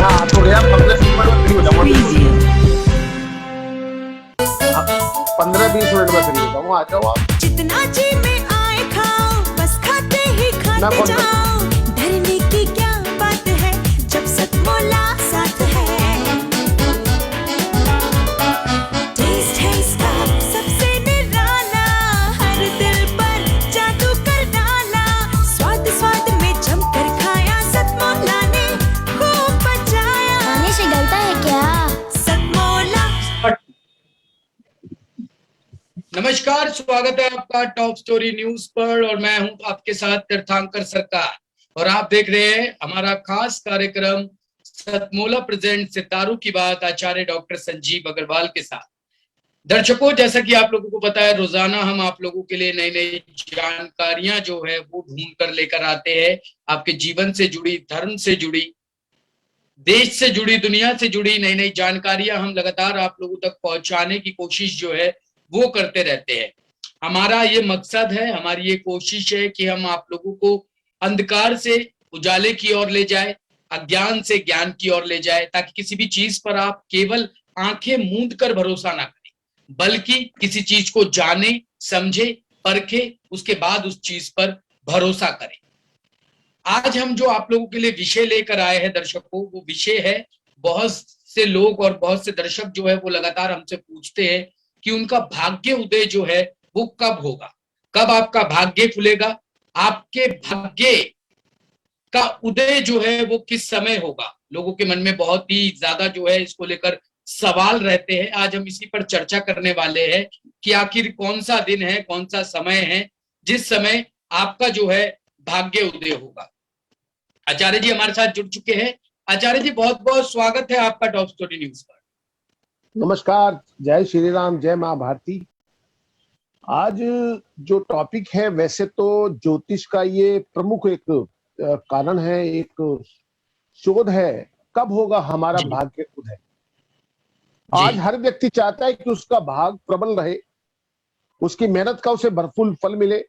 हाँ तो गया 15-20 मिनट में फ्री हो जाऊंगा बिल्कुल। हाँ, 15-20 मिनट में फ्री हो जाऊंगा, आ जाओ आप। जितना जी में आए खाओ, बस खाते ही मैं खाते फोन करता हूँ। जाओ। डरने की क्या बात है जब सतमोला साथ है। टेस्ट है इसका सबसे निराला, हर दिल पर जादू कर डाला। स्वाद स्वाद में जमकर खाया, सतमोला ने खूब बचाया। खाने से डरता है क्या? सतमोला। नमस्कार, स्वागत है आपका टॉप स्टोरी न्यूज पर और मैं हूं आपके साथ तीर्थंकर सरकार और आप देख रहे हैं हमारा खास कार्यक्रम सतमोला प्रेजेंट सितारों की बात आचार्य डॉक्टर संजीव अग्रवाल के साथ। दर्शकों, जैसा कि आप लोगों को पता है, रोजाना हम आप लोगों के लिए नई नई जानकारियां जो है वो ढूंढ कर लेकर आते हैं। आपके जीवन से जुड़ी, धर्म से जुड़ी, देश से जुड़ी, दुनिया से जुड़ी नई नई जानकारियां हम लगातार आप लोगों तक पहुंचाने की कोशिश जो है वो करते रहते हैं। हमारा ये मकसद है, हमारी ये कोशिश है कि हम आप लोगों को अंधकार से उजाले की ओर ले जाए, अज्ञान से ज्ञान की ओर ले जाए, ताकि किसी भी चीज पर आप केवल आंखें मूंद कर भरोसा ना करें, बल्कि किसी चीज को जाने, समझे, परखे, उसके बाद उस चीज पर भरोसा करें। आज हम जो आप लोगों के लिए विषय लेकर आए हैं दर्शकों, वो विषय है, बहुत से लोग और बहुत से दर्शक जो है वो लगातार हमसे पूछते हैं कि उनका भाग्य उदय जो है वो कब होगा, कब आपका भाग्य खुलेगा, आपके भाग्य का उदय जो है वो किस समय होगा। लोगों के मन में बहुत ही ज्यादा जो है इसको लेकर सवाल रहते हैं। आज हम इसी पर चर्चा करने वाले हैं कि आखिर कौन सा दिन है, कौन सा समय है जिस समय आपका जो है भाग्य उदय होगा। आचार्य जी हमारे साथ जुड़ चुके हैं। आचार्य जी, बहुत बहुत स्वागत है आपका टॉप स्टोरी न्यूज पर। नमस्कार, जय श्री राम, जय माँ भारती। आज जो टॉपिक है, वैसे तो ज्योतिष का ये प्रमुख एक कारण है, एक शोध है, कब होगा हमारा भाग्य उदय। आज हर व्यक्ति चाहता है कि उसका भाग प्रबल रहे, उसकी मेहनत का उसे भरपूर फल मिले,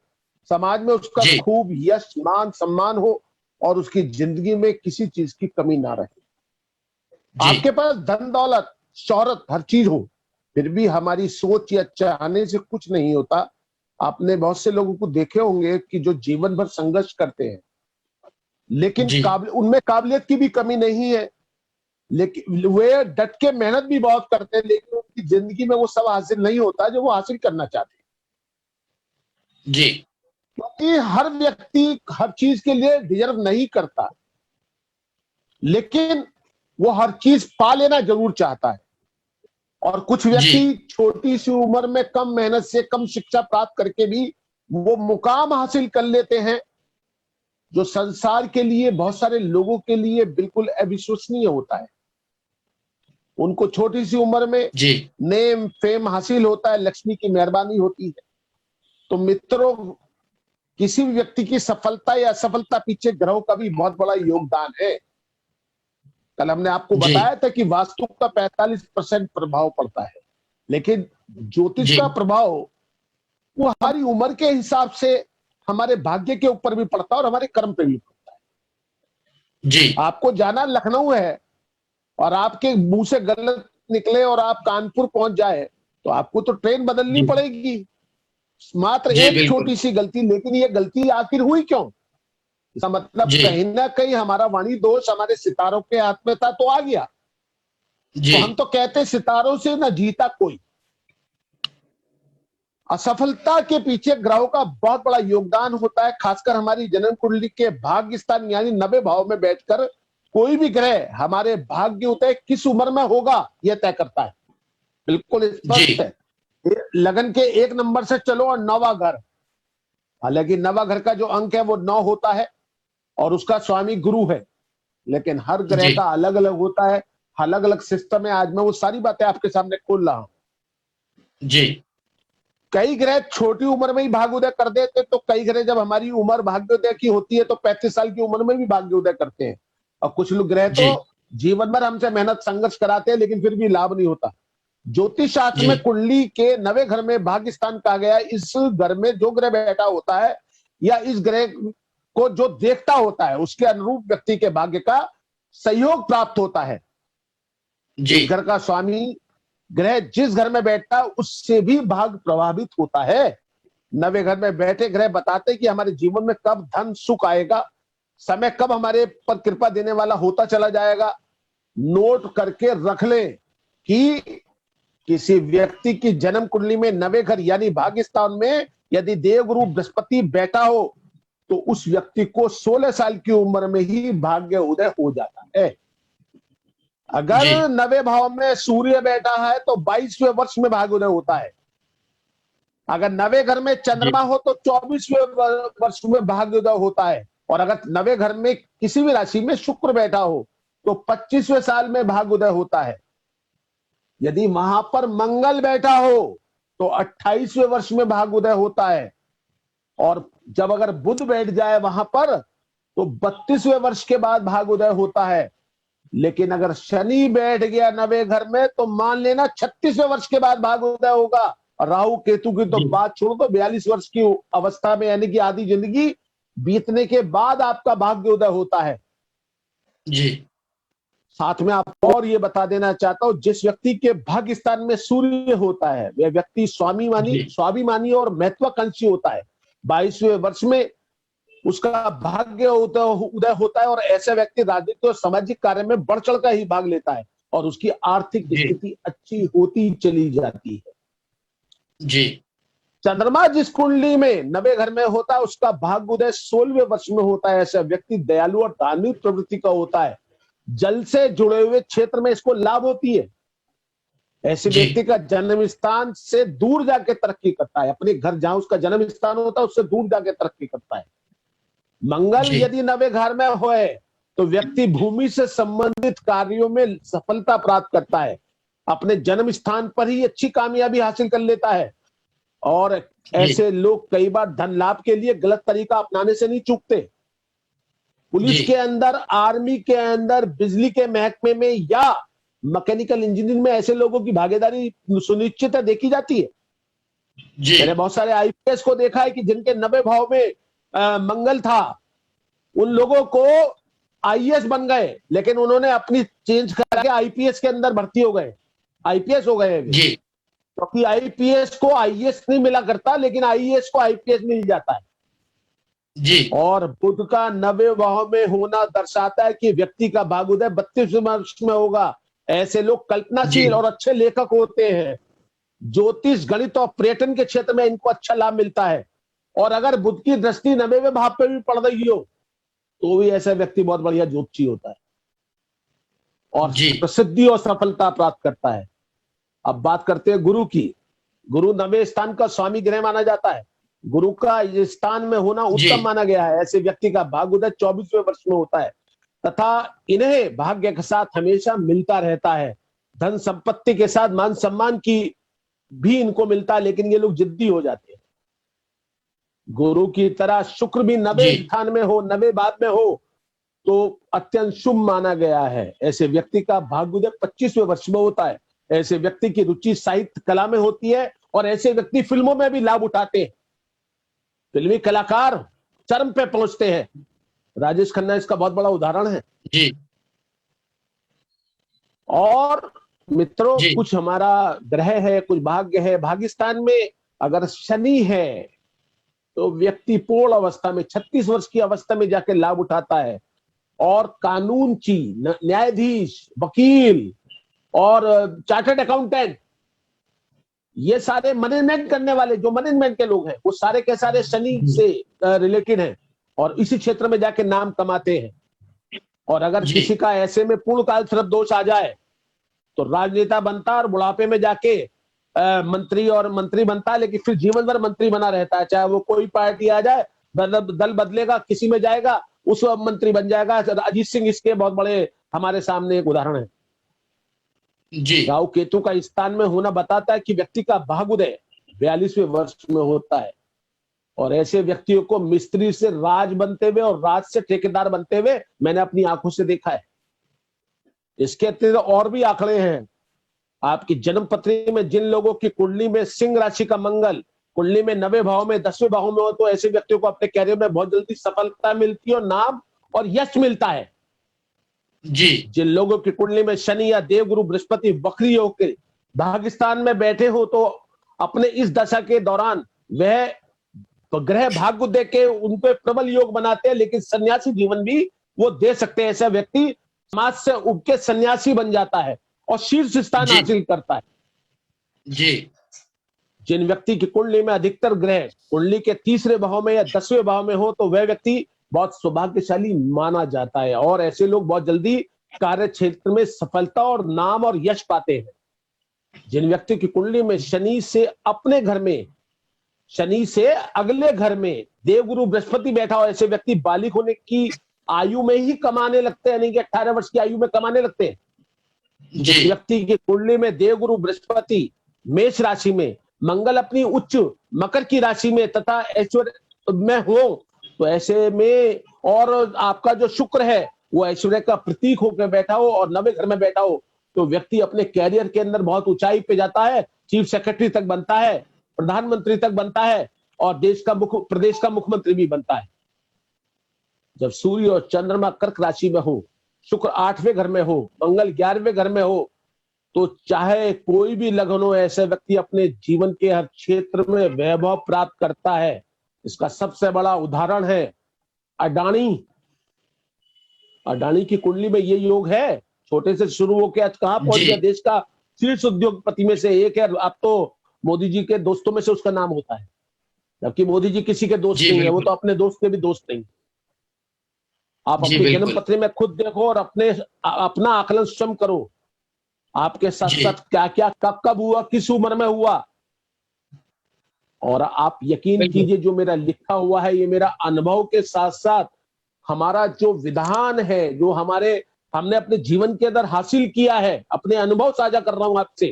समाज में उसका खूब यश, मान, सम्मान हो और उसकी जिंदगी में किसी चीज की कमी ना रहे। आपके पास धन दौलत, शोहरत, हर चीज हो, फिर भी हमारी सोच या चाहने से कुछ नहीं होता। आपने बहुत से लोगों को देखे होंगे कि जो जीवन भर संघर्ष करते हैं, लेकिन उनमें काबिलियत की भी कमी नहीं है, लेकिन वे डट के मेहनत भी बहुत करते हैं, लेकिन उनकी जिंदगी में वो सब हासिल नहीं होता जो वो हासिल करना चाहते हैं। जी, क्योंकि हर व्यक्ति हर चीज के लिए डिजर्व नहीं करता, लेकिन वो हर चीज पा लेना जरूर चाहता है। और कुछ व्यक्ति छोटी सी उम्र में कम मेहनत से, कम शिक्षा प्राप्त करके भी वो मुकाम हासिल कर लेते हैं जो संसार के लिए, बहुत सारे लोगों के लिए बिल्कुल अविश्वसनीय होता है। उनको छोटी सी उम्र में नेम फेम हासिल होता है, लक्ष्मी की मेहरबानी होती है। तो मित्रों, किसी भी व्यक्ति की सफलता या असफलता पीछे ग्रहों का भी बहुत बड़ा योगदान है। कल हमने आपको बताया था कि वास्तु का 45% प्रभाव पड़ता है, लेकिन ज्योतिष का प्रभाव वो हमारी उम्र के हिसाब से हमारे भाग्य के ऊपर भी पड़ता है और हमारे कर्म पे भी पड़ता है। आपको जाना लखनऊ है और आपके मुंह से गलत निकले और आप कानपुर पहुंच जाए तो आपको तो ट्रेन बदलनी पड़ेगी, मात्र एक छोटी सी गलती। लेकिन ये गलती आखिर हुई क्यों? इसका मतलब कहीं ना कहीं हमारा वाणी दोष हमारे सितारों के हाथ में था तो आ गया। तो हम तो कहते सितारों से ना जीता कोई। असफलता के पीछे ग्रहों का बहुत बड़ा योगदान होता है, खासकर हमारी जन्म कुंडली के भाग्य स्थान यानी 90 भाव में बैठकर कोई भी ग्रह हमारे भाग्य उदय किस उम्र में होगा यह तय करता है। बिल्कुल स्पष्ट है। लगन के 1 नंबर से चलो और 9वां घर, हालांकि 9वां घर का जो अंक है वो 9 होता है और उसका स्वामी गुरु है, लेकिन हर ग्रह का अलग अलग होता है, अलग अलग सिस्टम है। आज मैं वो सारी बातें आपके सामने खोल रहा हूं। कई ग्रह छोटी उम्र में ही भाग्योदय कर देते, तो कई ग्रह जब हमारी उम्र भाग्योदय की होती है तो 35 साल की उम्र में भी भाग्योदय करते हैं। और कुछ लोग ग्रह तो जीवन भर हमसे मेहनत संघर्ष कराते हैं, लेकिन फिर भी लाभ नहीं होता। ज्योतिष शास्त्र में कुंडली के 9वें घर में भाग्य स्थान कहा गया। इस घर में जो ग्रह बैठा होता है या इस ग्रह को जो देखता होता है, उसके अनुरूप व्यक्ति के भाग्य का सहयोग प्राप्त होता है। जी घर का स्वामी ग्रह जिस घर में बैठता है उससे भी भाग्य प्रभावित होता है। नवे घर में बैठे ग्रह बताते हैं कि हमारे जीवन में कब धन सुख आएगा, समय कब हमारे पर कृपा देने वाला होता चला जाएगा। नोट करके रख लें कि किसी व्यक्ति की जन्म कुंडली में नवे घर यानी भाग्य स्थान में यदि देवगुरु बृहस्पति बैठा हो तो उस व्यक्ति को 16 साल की उम्र में ही भाग्य उदय हो जाता है। अगर नवे भाव में सूर्य बैठा है तो 22वें वर्ष में भाग्य उदय होता है। अगर नवे घर में चंद्रमा हो तो 24वें वर्ष में भाग्य उदय होता है। और अगर नवे घर में किसी भी राशि में शुक्र बैठा हो तो 25वें साल में भाग्य उदय होता है। यदि वहां पर मंगल बैठा हो तो 28वें वर्ष में भाग्य उदय होता है। और जब अगर बुध बैठ जाए वहां पर तो 32वें वर्ष के बाद भाग्य उदय होता है। लेकिन अगर शनि बैठ गया नवे घर में तो मान लेना 36वें वर्ष के बाद भाग्य उदय होगा। और राहु केतु की तो बात छोड़ो तो 42 वर्ष की अवस्था में यानी कि आधी जिंदगी बीतने के बाद आपका भाग्य उदय होता है। जी साथ में आपको और ये बता देना चाहता हूं, जिस व्यक्ति के भाग्य स्थान में सूर्य होता है वह व्यक्ति स्वाभिमानी और महत्वाकांक्षी होता है। 22वें वर्ष में उसका भाग्य उदय होता है और ऐसा व्यक्ति राजनीतिक और सामाजिक कार्य में बढ़ चढ़ कर ही भाग लेता है और उसकी आर्थिक स्थिति अच्छी होती चली जाती है। जी चंद्रमा जिस कुंडली में नवे घर में होता है उसका भाग्य उदय 16वें वर्ष में होता है। ऐसा व्यक्ति दयालु और धार्मिक प्रवृत्ति का होता है। जल से जुड़े हुए क्षेत्र में इसको लाभ होती है। ऐसे व्यक्ति का जन्म स्थान से दूर जाके तरक्की करता है। अपने घर जहां उसका जन्म स्थान होता है उससे दूर जाके तरक्की करता है। मंगल यदि नवे घर में होए तो व्यक्ति भूमि से संबंधित कार्यों में सफलता प्राप्त करता है। अपने जन्म स्थान पर ही अच्छी कामयाबी हासिल कर लेता है। और ऐसे लोग कई बार धन लाभ के लिए गलत तरीका अपनाने से नहीं चूकते। पुलिस के अंदर, आर्मी के अंदर, बिजली के महकमे में या मैकेनिकल इंजीनियरिंग में ऐसे लोगों की भागीदारी सुनिश्चित देखी जाती है। मैंने बहुत सारे आईपीएस को देखा है कि जिनके नवे भाव में मंगल था उन लोगों को आईएएस बन गए, लेकिन उन्होंने अपनी चेंज करके आईपीएस के अंदर भर्ती हो गए, आईपीएस हो गए। क्योंकि आईपीएस को आईएएस नहीं मिला करता लेकिन आईएएस को आईपीएस मिल जाता है। जी और बुध का नवे भाव में होना दर्शाता है कि व्यक्ति का भाग्य उदय 32वें वर्ष में होगा। ऐसे लोग कल्पनाशील और अच्छे लेखक होते हैं। ज्योतिष, गणित और पर्यटन के क्षेत्र में इनको अच्छा लाभ मिलता है। और अगर बुध की दृष्टि नवेवें भाव पे भी पड़ रही हो तो भी ऐसा व्यक्ति बहुत बढ़िया ज्योतिषी होता है और प्रसिद्धि और सफलता प्राप्त करता है। अब बात करते हैं गुरु की। गुरु नवे स्थान का स्वामी ग्रह माना जाता है। गुरु का स्थान में होना उत्तम माना गया है। ऐसे व्यक्ति का भाग्य उदय 24वें वर्ष में होता है तथा इन्हें भाग्य के साथ हमेशा मिलता रहता है। धन संपत्ति के साथ मान सम्मान की भी इनको मिलता है, लेकिन ये लोग जिद्दी हो जाते हैं। गुरु की तरह शुक्र भी नवे स्थान में हो, नवे भाव में हो तो अत्यंत शुभ माना गया है। ऐसे व्यक्ति का भाग्य उदय 25वें वर्ष में होता है। ऐसे व्यक्ति की रुचि साहित्य कला में होती है और ऐसे व्यक्ति फिल्मों में भी लाभ उठाते हैं। फिल्मी कलाकार चरम पे पहुंचते हैं। राजेश खन्ना इसका बहुत बड़ा उदाहरण है। जी और मित्रों, कुछ हमारा ग्रह है, कुछ भाग्य है। भाग्यस्थान में अगर शनि है तो व्यक्ति पूर्ण अवस्था में 36 वर्ष की अवस्था में जाके लाभ उठाता है। और कानून की न्यायाधीश, वकील और चार्टर्ड अकाउंटेंट, ये सारे मैनेजमेंट करने वाले जो मैनेजमेंट के लोग हैं वो सारे के सारे शनि से रिलेटेड हैं और इसी क्षेत्र में जाके नाम कमाते हैं। और अगर किसी का ऐसे में पूर्ण काल सर्प दोष आ जाए तो राजनेता बनता और बुढ़ापे में जाके मंत्री बनता है, लेकिन फिर जीवन भर मंत्री बना रहता है। चाहे वो कोई पार्टी आ जाए, दल बदलेगा, किसी में जाएगा, उस मंत्री बन जाएगा। अजीत सिंह इसके बहुत बड़े हमारे सामने एक उदाहरण है। राहु केतु का स्थान में होना बताता है कि व्यक्ति का भाग्य उदय 42वें वर्ष में होता है। और ऐसे व्यक्तियों को मिस्त्री से राज बनते हुए और राज से ठेकेदार बनते हुए मैंने अपनी आंखों से देखा है। इसके अतिरिक्त और भी आंकड़े हैं। आपकी जन्म पत्री में जिन लोगों की कुंडली में सिंह राशि का मंगल कुंडली में नवे भाव में 10वें भाव में हो तो ऐसे व्यक्तियों को अपने कैरियर में बहुत जल्दी सफलता मिलती है और नाम और यश मिलता है। जी जिन लोगों की कुंडली में शनि या देवगुरु बृहस्पति वक्री होकर भाग्यस्थान में बैठे हो, तो अपने इस दशा के दौरान वह तो ग्रह भाग्य देख के उन पे प्रबल योग बनाते हैं, लेकिन सन्यासी जीवन भी वो दे सकते हैं। ऐसा व्यक्ति समाज से उब के सन्यासी बन जाता है और शीर्ष स्थान जी हासिल करता है। जी जिन व्यक्ति की कुंडली में अधिकतर ग्रह कुंडली के तीसरे भाव में या 10वें भाव में हो, तो वह व्यक्ति बहुत सौभाग्यशाली माना जाता है और ऐसे लोग बहुत जल्दी कार्य क्षेत्र में सफलता और नाम और यश पाते हैं। जिन व्यक्ति की कुंडली में शनि से अपने घर में, शनि से अगले घर में देवगुरु बृहस्पति बैठा हो, ऐसे व्यक्ति बालिक होने की आयु में ही कमाने लगते हैं, यानी कि 18 वर्ष की आयु में कमाने लगते हैं। जिस जी व्यक्ति की कुंडली में देवगुरु बृहस्पति मेष राशि में, मंगल अपनी उच्च मकर की राशि में तथा ऐश्वर्य में हो, तो ऐसे में और आपका जो शुक्र है वो ऐश्वर्य का प्रतीक होकर बैठा हो और 9वें घर में बैठा हो, तो व्यक्ति अपने कैरियर के अंदर बहुत ऊंचाई पे जाता है, चीफ सेक्रेटरी तक बनता है, प्रधानमंत्री तक बनता है और प्रदेश का मुख्यमंत्री भी बनता है। जब सूर्य और चंद्रमा कर्क राशि में हो, शुक्र 8वें घर में हो, मंगल 11वें घर में हो, तो चाहे कोई भी लग्न हो, ऐसे व्यक्ति अपने जीवन के हर क्षेत्र में वैभव प्राप्त करता है। इसका सबसे बड़ा उदाहरण है अडानी। अडानी की कुंडली में ये योग है, छोटे से शुरू होकर आज कहां पहुंच गया, देश का शीर्ष उद्योगपति में से एक है। अब तो मोदी जी के दोस्तों में से उसका नाम होता है, जबकि मोदी जी किसी के दोस्त नहीं है, वो तो अपने दोस्त के भी दोस्त नहीं। आप अपनी जन्म पत्री में खुद देखो और अपना आकलन स्वयं करो, आपके साथ साथ क्या क्या कब कब हुआ, किस उम्र में हुआ। और आप यकीन कीजिए, जो मेरा लिखा हुआ है ये मेरा अनुभव के साथ साथ हमारा जो विधान है, जो हमने अपने जीवन के अंदर हासिल किया है, अपने अनुभव साझा कर रहा हूं आपसे,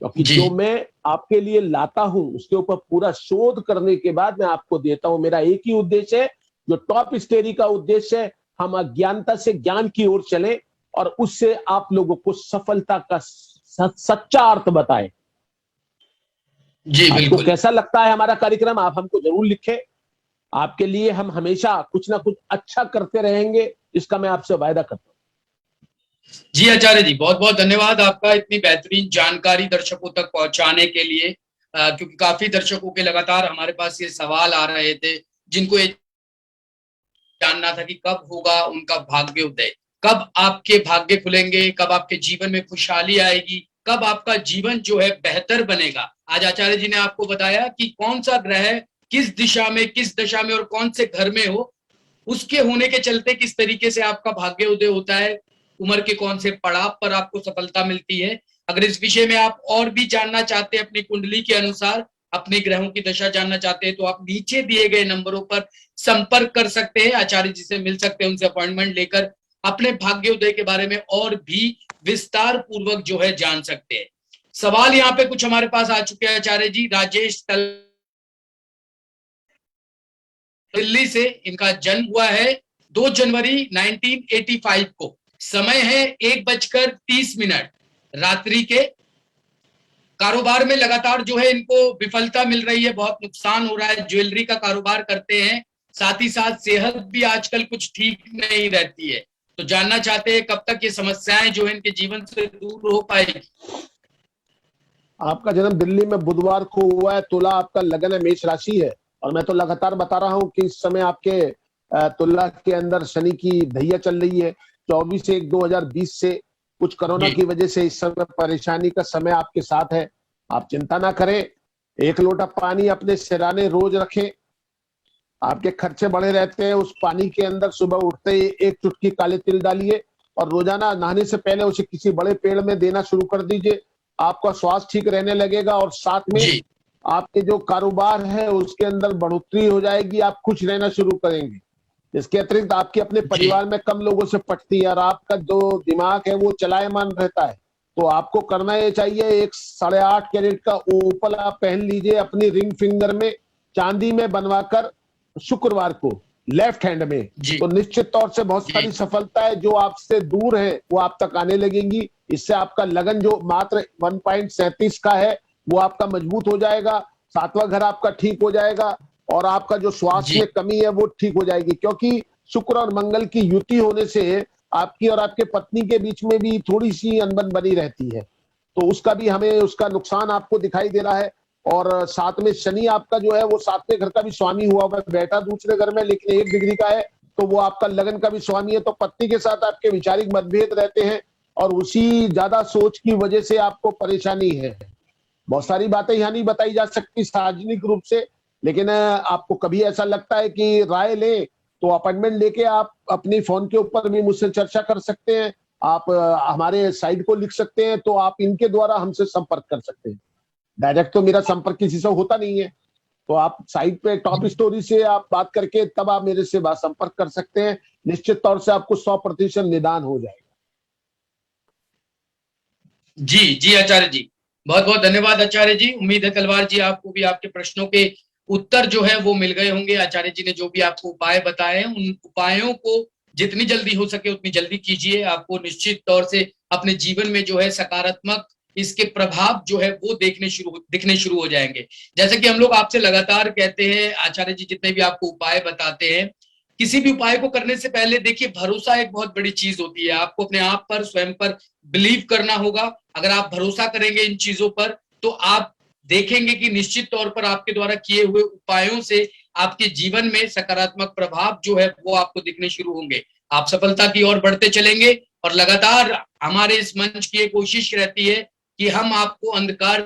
क्योंकि जो मैं आपके लिए लाता हूं उसके ऊपर पूरा शोध करने के बाद मैं आपको देता हूं। मेरा एक ही उद्देश्य है, जो टॉप स्टोरी का उद्देश्य है, हम अज्ञानता से ज्ञान की ओर चले और उससे आप लोगों को सफलता का सच्चा अर्थ बताएं। जी आपको कैसा लगता है हमारा कार्यक्रम, आप हमको जरूर लिखें। आपके लिए हम हमेशा कुछ ना कुछ अच्छा करते रहेंगे, इसका मैं आपसे वायदा करता हूं। जी आचार्य जी, बहुत बहुत धन्यवाद आपका इतनी बेहतरीन जानकारी दर्शकों तक पहुंचाने के लिए, क्योंकि काफी दर्शकों के लगातार हमारे पास ये सवाल आ रहे थे, जिनको ये जानना था कि कब होगा उनका भाग्य उदय, कब आपके भाग्य खुलेंगे, कब आपके जीवन में खुशहाली आएगी, कब आपका जीवन जो है बेहतर बनेगा। आज आचार्य जी ने आपको बताया कि कौन सा ग्रह किस दिशा में, किस दशा में और कौन से घर में हो, उसके होने के चलते किस तरीके से आपका भाग्य उदय होता है, उम्र के कौन से पड़ाव पर आपको सफलता मिलती है। अगर इस विषय में आप और भी जानना चाहते हैं, अपनी कुंडली के अनुसार अपने ग्रहों की दशा जानना चाहते हैं, तो आप नीचे दिए गए नंबरों पर संपर्क कर सकते हैं, आचार्य जी से मिल सकते हैं, उनसे अपॉइंटमेंट लेकर अपने भाग्योदय के बारे में और भी विस्तार पूर्वक जो है जान सकते हैं। सवाल यहाँ पे कुछ हमारे पास आ चुके हैं आचार्य जी। राजेश दिल्ली से, इनका जन्म हुआ है 2 जनवरी 1985 को, समय है 1:30 रात्रि के। कारोबार में लगातार जो है इनको विफलता मिल रही है, बहुत नुकसान हो रहा है। ज्वेलरी का कारोबार करते हैं, साथ ही साथ सेहत भी आजकल कुछ ठीक नहीं रहती है, तो जानना चाहते हैं कब तक ये समस्याएं जो है इनके जीवन से दूर हो पाएगी। आपका जन्म दिल्ली में बुधवार को हुआ है, तुला आपका लगन है, मेष राशि है, और मैं तो लगातार बता रहा हूं कि इस समय आपके तुला के अंदर शनि की ढैया चल रही है। 24/1/2020 से कुछ कोरोना की वजह से इस समय परेशानी का समय आपके साथ है। आप चिंता ना करें, 1 लोटा पानी अपने सिराने रोज रखें। आपके खर्चे बढ़े रहते हैं, उस पानी के अंदर सुबह उठते ही 1 चुटकी काले तिल डालिए और रोजाना नहाने से पहले उसे किसी बड़े पेड़ में देना शुरू कर दीजिए। आपका स्वास्थ्य ठीक रहने लगेगा और साथ में आपके जो कारोबार है उसके अंदर बढ़ोतरी हो जाएगी, आप खुश रहना शुरू करेंगे। इसके अतिरिक्त आपके अपने परिवार में कम लोगों से पटती है और आपका जो दिमाग है वो चलायमान रहता है, तो आपको करना ये चाहिए, 1 8.5 कैरेट का ओपल आप पहन लीजिए अपनी रिंग फिंगर में, चांदी में बनवाकर, शुक्रवार को लेफ्ट हैंड में, तो निश्चित तौर से बहुत सारी सफलता है जो आपसे दूर है वो आप तक आने लगेंगी। इससे आपका लगन जो मात्र 1.37 का है वो आपका मजबूत हो जाएगा, 7वां घर आपका ठीक हो जाएगा और आपका जो स्वास्थ्य में कमी है वो ठीक हो जाएगी, क्योंकि शुक्र और मंगल की युति होने से आपकी और आपके पत्नी के बीच में भी थोड़ी सी अनबन बनी रहती है, तो उसका भी हमें उसका नुकसान आपको दिखाई दे रहा है। और साथ में शनि आपका जो है वो 7वें घर का भी स्वामी हुआ हुआ है, बैठा दूसरे घर में लेकिन 1 डिग्री का है, तो वो आपका लगन का भी स्वामी है। तो पत्नी के साथ आपके वैचारिक मतभेद रहते हैं और उसी ज्यादा सोच की वजह से आपको परेशानी है। बहुत सारी बातें यहाँ नहीं बताई जा सकती सार्वजनिक रूप से, लेकिन आपको कभी ऐसा लगता है कि राय लें तो अपॉइंटमेंट लेके आप अपनी फोन के ऊपर भी मुझसे चर्चा कर सकते हैं। आप हमारे साइट को लिख सकते हैं, तो आप इनके द्वारा हमसे संपर्क कर सकते हैं। डायरेक्ट तो मेरा संपर्क किसी से होता नहीं है, तो आप साइट पे टॉप स्टोरी से आप बात करके तब आप मेरे से बात संपर्क कर सकते हैं। निश्चित तौर से आपको 100% निदान हो जाएगा। जी जी आचार्य जी, बहुत बहुत धन्यवाद आचार्य जी। उम्मीद है तलवार जी आपको भी आपके प्रश्नों के उत्तर जो है वो मिल गए होंगे। आचार्य जी ने जो भी आपको उपाय बताए हैं उन उपायों को जितनी जल्दी हो सके उतनी जल्दी कीजिए। आपको निश्चित तौर से अपने जीवन में जो है सकारात्मक इसके प्रभाव जो है वो दिखने शुरू हो जाएंगे। जैसे कि हम लोग आपसे लगातार कहते हैं, आचार्य जी जितने भी आपको उपाय बताते हैं, किसी भी उपाय को करने से पहले देखिए भरोसा एक बहुत बड़ी चीज होती है। आपको अपने आप पर स्वयं पर बिलीव करना होगा। अगर आप भरोसा करेंगे इन चीजों पर तो आप देखेंगे कि निश्चित तौर पर आपके द्वारा किए हुए उपायों से आपके जीवन में सकारात्मक प्रभाव जो है वो आपको दिखने शुरू होंगे। आप सफलता की ओर बढ़ते चलेंगे और लगातार हमारे इस मंच की कोशिश रहती है कि हम आपको अंधकार